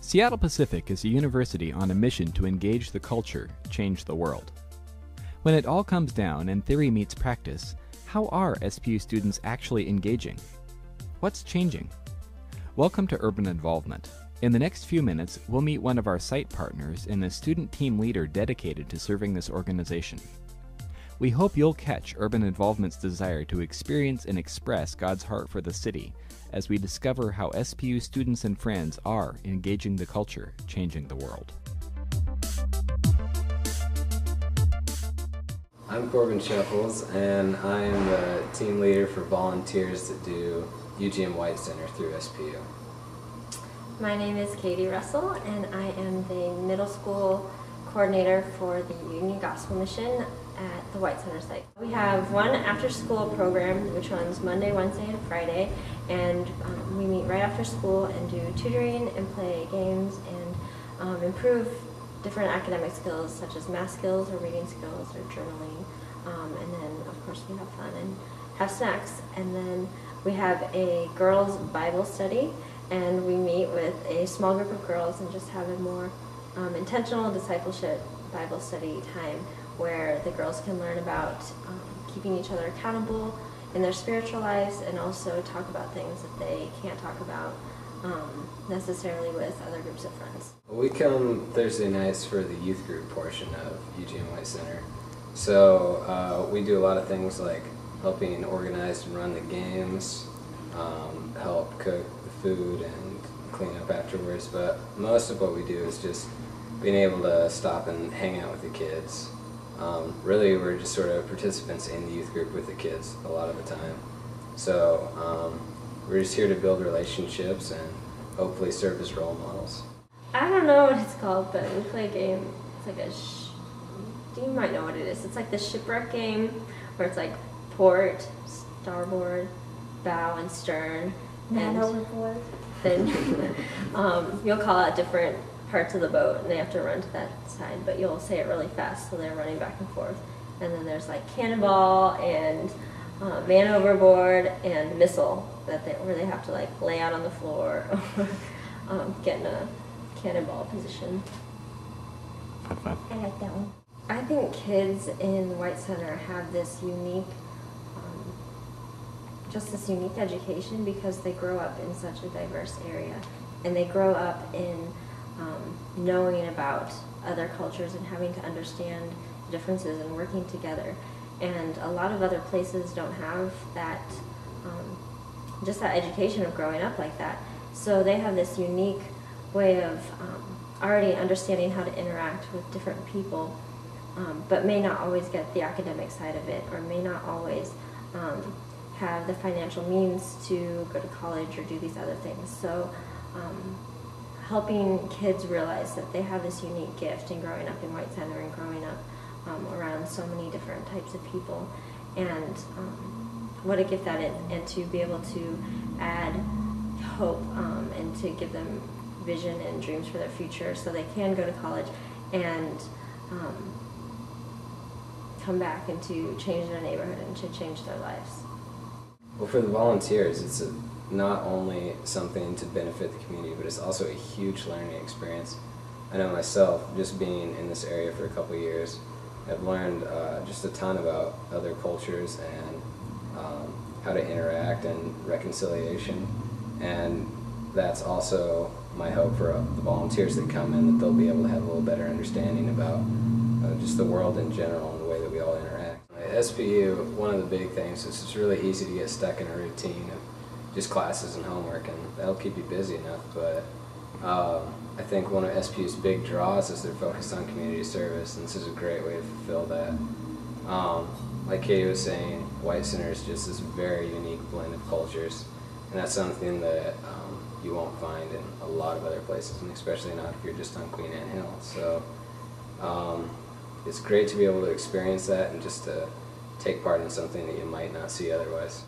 Seattle Pacific is a university on a mission to engage the culture, change the world. When it all comes down and theory meets practice, how are SPU students actually engaging? What's changing? Welcome to Urban Involvement. In the next few minutes, we'll meet one of our site partners and a student team leader dedicated to serving this organization. We hope you'll catch Urban Involvement's desire to experience and express God's heart for the city as we discover how SPU students and friends are engaging the culture, changing the world. I'm Corbin Sheffels, and I am the team leader for volunteers that do UGM White Center through SPU. My name is Katie Russell, and I am the middle school coordinator for the Union Gospel Mission at the White Center site. We have one after-school program which runs Monday, Wednesday, and Friday, and we meet right after school and do tutoring and play games and improve different academic skills such as math skills or reading skills or journaling, and then of course we have fun and have snacks. And then we have a girls' Bible study, and we meet with a small group of girls and just have a more intentional discipleship Bible study time where the girls can learn about keeping each other accountable in their spiritual lives and also talk about things that they can't talk about necessarily with other groups of friends. We come Thursday nights for the youth group portion of UGM White Center. So we do a lot of things like helping organize and run the games, help cook the food and clean up afterwards, but most of what we do is just being able to stop and hang out with the kids. Really, we're just sort of participants in the youth group with the kids a lot of the time. So we're just here to build relationships and hopefully serve as role models. I don't know what it's called, but we play a game. It's like you might know what it is. It's like the shipwreck game where it's like port, starboard, bow, and stern. Man overboard. Then you'll call out different parts of the boat and they have to run to that side, but you'll say it really fast so they're running back and forth. And then there's like cannonball and man overboard and missile where they have to like lay out on the floor or get in a cannonball position. Have fun. I like that one. I think kids in White Center have this unique just this unique education because they grow up in such a diverse area and they grow up in knowing about other cultures and having to understand differences and working together. And a lot of other places don't have that, just that education of growing up like that. So they have this unique way of already understanding how to interact with different people, but may not always get the academic side of it or may not always have the financial means to go to college or do these other things. So helping kids realize that they have this unique gift in growing up in White Center and growing up around so many different types of people, and what a gift that is, and to be able to add hope and to give them vision and dreams for their future so they can go to college and come back and to change their neighborhood and to change their lives. Well, for the volunteers, it's not only something to benefit the community, but it's also a huge learning experience. I know myself, just being in this area for a couple of years, I've learned just a ton about other cultures and how to interact and reconciliation. And that's also my hope for the volunteers that come in, that they'll be able to have a little better understanding about just the world in general and the way that we all interact. At SPU, one of the big things is it's really easy to get stuck in a routine of just classes and homework, and that'll keep you busy enough, but I think one of SPU's big draws is they're focused on community service, and this is a great way to fulfill that. Like Katie was saying, White Center is just this very unique blend of cultures, and that's something that you won't find in a lot of other places, and especially not if you're just on Queen Anne Hill. So it's great to be able to experience that and just to take part in something that you might not see otherwise.